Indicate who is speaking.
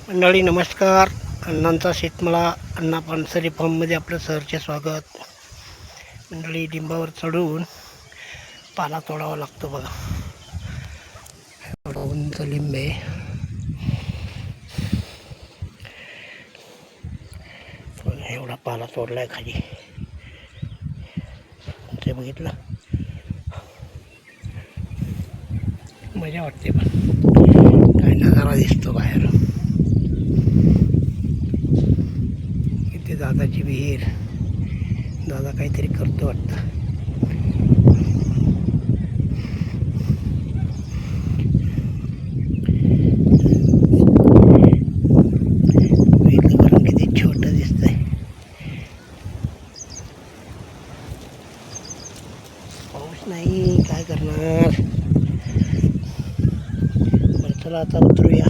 Speaker 1: मंडळी नमस्कार. अण्णांचा शेतमळा अण्णा पानसरे फार्ममध्ये आपलं सहर्ष स्वागत. मंडळी लिंबावर चढून पाला तोडावा लागतो बघा. एवढा उंच लिंब आहे. पण एवढा पाला तोडलाय खाली, ते बघितलं. मजा वाटते, पण काय नजारा दिसतो बाहेर. इथे दादाची विहीर. दादा काहीतरी करतो वाटतं. विहीर किती छोटं दिसतंय. पाऊस नाही, काय करणार. चला आता उतरूया.